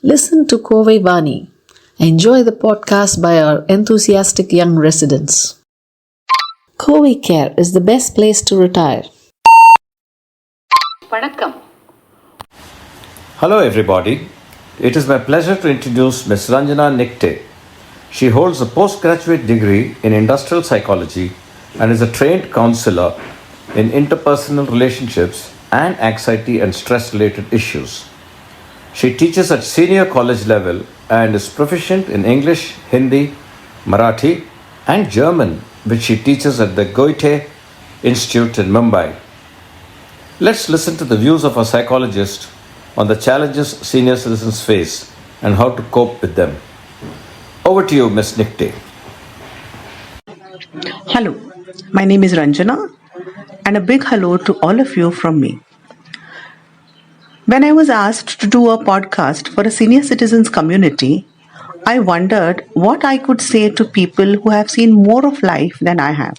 Listen to Kovai Vani. Enjoy the podcast by our enthusiastic young residents. Kovai Care is the best place to retire. வணக்கம். Hello everybody. It is my pleasure to introduce Ms. Ranjana Nikte. She holds a postgraduate degree in industrial psychology and is a trained counselor in interpersonal relationships and anxiety and stress related issues. She teaches at senior college level and is proficient in English, Hindi, Marathi and German, which she teaches at the Goethe Institute in Mumbai. Let's listen to the views of a psychologist on the challenges senior citizens face and how to cope with them. Over to you, Ms. Nikte. Hello, my name is Ranjana and a big hello to all of you from me. When I was asked to do a podcast for a senior citizens community, I wondered what I could say to people who have seen more of life than I have.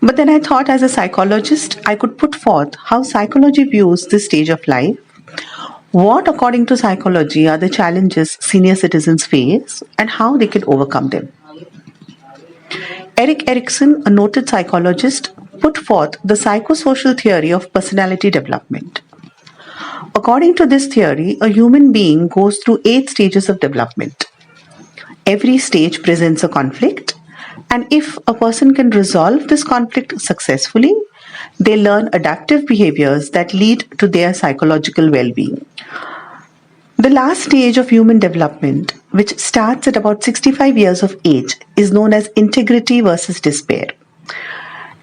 But then I thought, as a psychologist, I could put forth how psychology views this stage of life, what, according to psychology, are the challenges senior citizens face, and how they can overcome them. Erik Erikson, a noted psychologist, put forth the psychosocial theory of personality development. According to this theory, a human being goes through 8 stages of development. Every stage presents a conflict, and if a person can resolve this conflict successfully, they learn adaptive behaviors that lead to their psychological well-being. The last stage of human development, which starts at about 65 years of age, is known as integrity versus despair.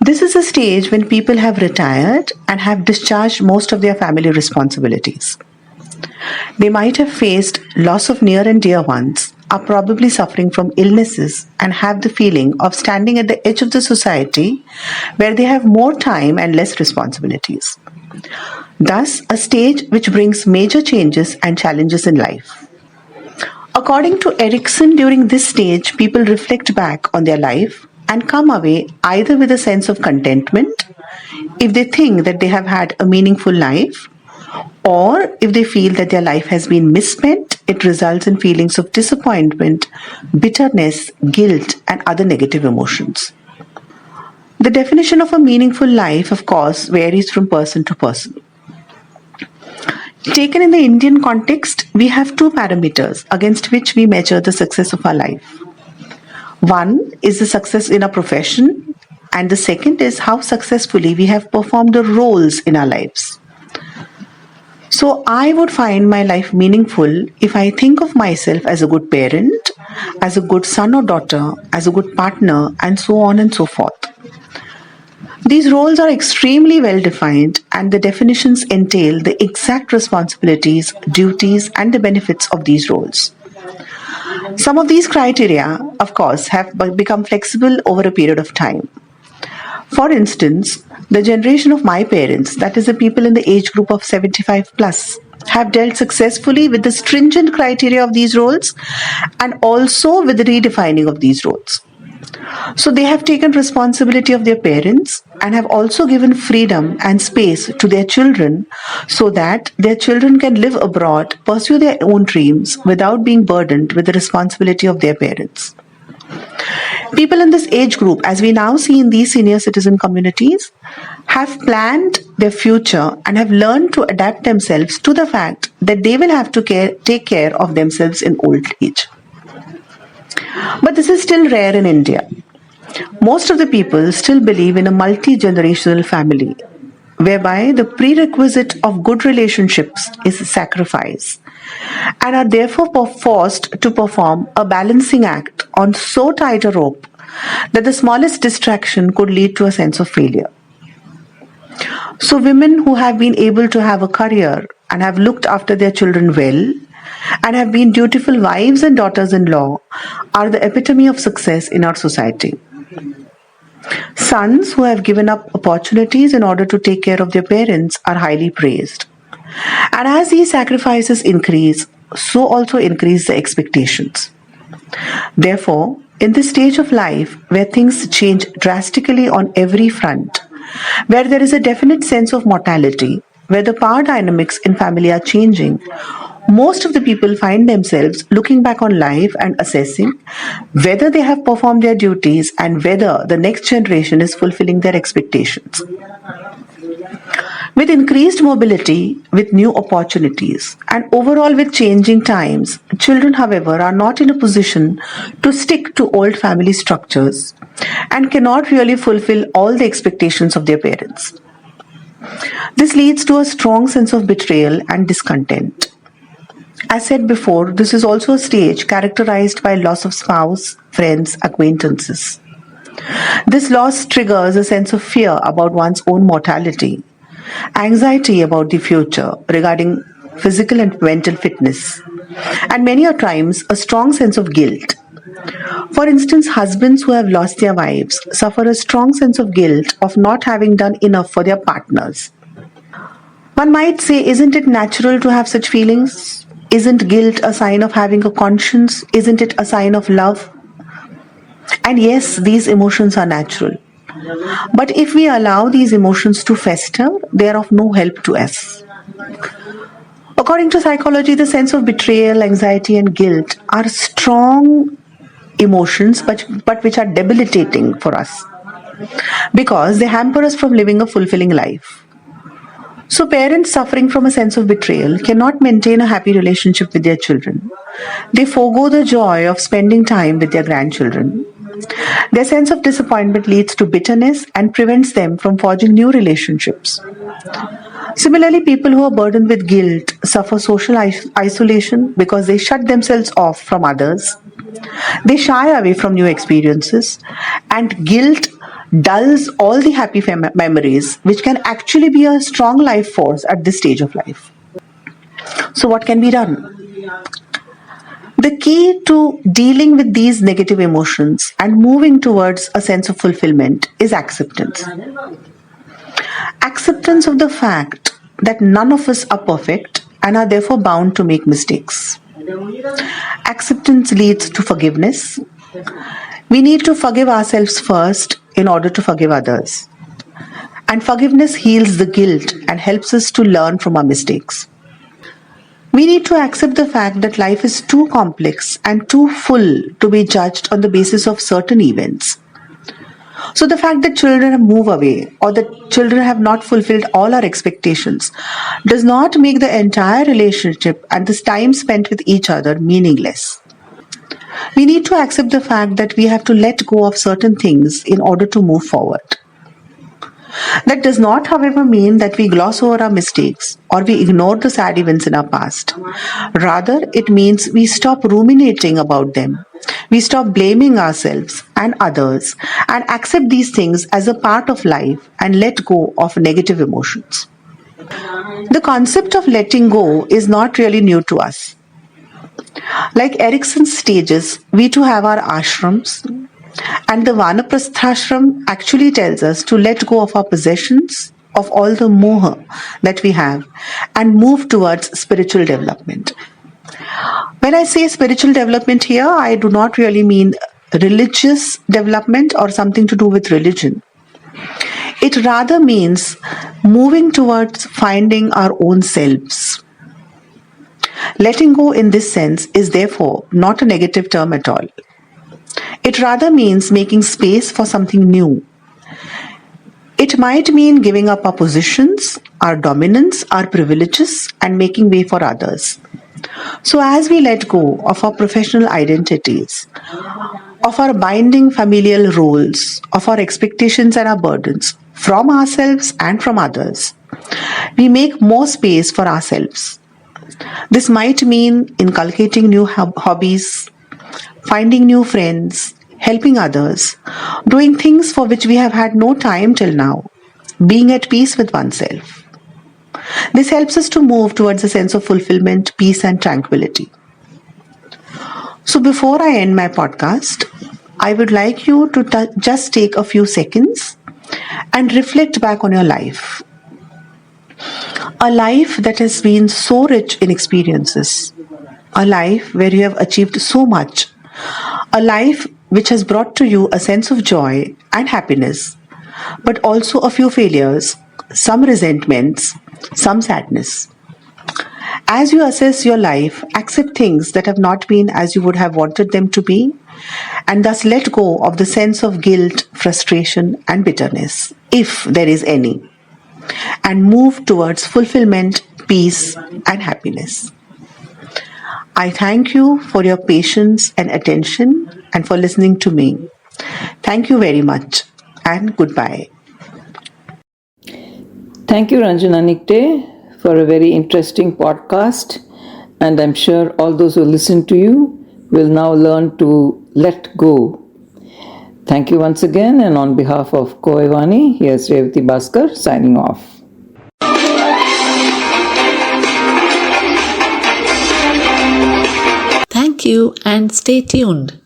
This is a stage when people have retired and have discharged most of their family responsibilities. They might have faced loss of near and dear ones, are probably suffering from illnesses, and have the feeling of standing at the edge of the society where they have more time and less responsibilities. Thus, a stage which brings major changes and challenges in life. According to Erikson, during this stage, people reflect back on their life and come away either with a sense of contentment, if they think that they have had a meaningful life, or if they feel that their life has been misspent, it results in feelings of disappointment, bitterness, guilt, and other negative emotions. The definition of a meaningful life, of course, varies from person to person. Taken in the Indian context, we have 2 parameters against which we measure the success of our life. One is the success in our profession, and the second is how successfully we have performed the roles in our lives. So I would find my life meaningful if I think of myself as a good parent, as a good son or daughter, as a good partner, and so on and so forth. These roles are extremely well defined, and the definitions entail the exact responsibilities, duties, and the benefits of these roles. Some of these criteria, of course, have become flexible over a period of time. For instance, the generation of my parents, that is the people in the age group of 75 plus, have dealt successfully with the stringent criteria of these roles and also with the redefining of these roles. So they have taken responsibility of their parents and have also given freedom and space to their children so that their children can live abroad, pursue their own dreams without being burdened with the responsibility of their parents. People in this age group, as we now see in these senior citizen communities, have planned their future and have learned to adapt themselves to the fact that they will have to take care of themselves in old age. But this is still rare in India. Most of the people still believe in a multi-generational family, whereby the prerequisite of good relationships is sacrifice, and are therefore forced to perform a balancing act on so tight a rope that the smallest distraction could lead to a sense of failure. So women who have been able to have a career and have looked after their children well and have been dutiful wives and daughters-in-law are the epitome of success in our society. Sons who have given up opportunities in order to take care of their parents are highly praised. And as these sacrifices increase, so also increase the expectations. Therefore, In this stage of life where things change drastically on every front, where there is a definite sense of mortality, where the power dynamics in family are changing, most of the people find themselves looking back on life and assessing whether they have performed their duties and whether the next generation is fulfilling their expectations. With increased mobility, with new opportunities, and overall with changing times, children, however, are not in a position to stick to old family structures and cannot really fulfill all the expectations of their parents. This leads to a strong sense of betrayal and discontent. As said before, this is also a stage characterized by loss of spouse, friends, acquaintances. This loss triggers a sense of fear about one's own mortality, anxiety about the future regarding physical and mental fitness, and many a times a strong sense of guilt. For instance, husbands who have lost their wives suffer a strong sense of guilt of not having done enough for their partners. One might say, isn't it natural to have such feelings? Isn't guilt a sign of having a conscience? Isn't it a sign of love? And yes, these emotions are natural. But if we allow these emotions to fester, they are of no help to us. According to psychology, the sense of betrayal, anxiety, and guilt are strong emotions but which are debilitating for us because they hamper us from living a fulfilling life. So, parents suffering from a sense of betrayal cannot maintain a happy relationship with their children. They forego the joy of spending time with their grandchildren. Their sense of disappointment leads to bitterness and prevents them from forging new relationships. Similarly, people who are burdened with guilt suffer social isolation because they shut themselves off from others. They shy away from new experiences, and guilt dulls all the happy memories, which can actually be a strong life force at this stage of life. So, what can be done? The key to dealing with these negative emotions and moving towards a sense of fulfillment is acceptance. Acceptance of the fact that none of us are perfect and are therefore bound to make mistakes. Acceptance leads to forgiveness. We need to forgive ourselves first in order to forgive others. And forgiveness heals the guilt and helps us to learn from our mistakes. We need to accept the fact that life is too complex and too full to be judged on the basis of certain events. So the fact that children move away or that children have not fulfilled all our expectations does not make the entire relationship and this time spent with each other meaningless. We need to accept the fact that we have to let go of certain things in order to move forward. That does not, however, mean that we gloss over our mistakes or we ignore the sad events in our past. Rather, it means we stop ruminating about them. We stop blaming ourselves and others and accept these things as a part of life and let go of negative emotions. The concept of letting go is not really new to us. Like Erickson's stages, we too have our ashrams, and the Vanaprasthashram actually tells us to let go of our possessions, of all the moha that we have, and move towards spiritual development. When I say spiritual development here, I do not really mean religious development or something to do with religion. It rather means moving towards finding our own selves. Letting go in this sense is therefore not a negative term at all. It rather means making space for something new. It might mean giving up our positions, our dominance, our privileges, and making way for others. So as we let go of our professional identities, of our binding familial roles, of our expectations and our burdens from ourselves and from others, we make more space for ourselves. This might mean inculcating new hobbies, finding new friends, helping others, doing things for which we have had no time till now, being at peace with oneself. This helps us to move towards a sense of fulfillment, peace, and tranquility. So, before I end my podcast, I would like you to just take a few seconds and reflect back on your life. A life that has been so rich in experiences, a life where you have achieved so much, a life which has brought to you a sense of joy and happiness, but also a few failures, some resentments, some sadness. As you assess your life, accept things that have not been as you would have wanted them to be, and thus let go of the sense of guilt, frustration, and bitterness, if there is any, and move towards fulfillment, peace, and happiness. I thank you for your patience and attention and for listening to me. Thank you very much and goodbye. Thank you, Ranjana Nikte, for a very interesting podcast. And I'm sure all those who listen to you will now learn to let go. Thank you once again. And on behalf of Koevani, here's Revati Bhaskar signing off. Thank you and stay tuned.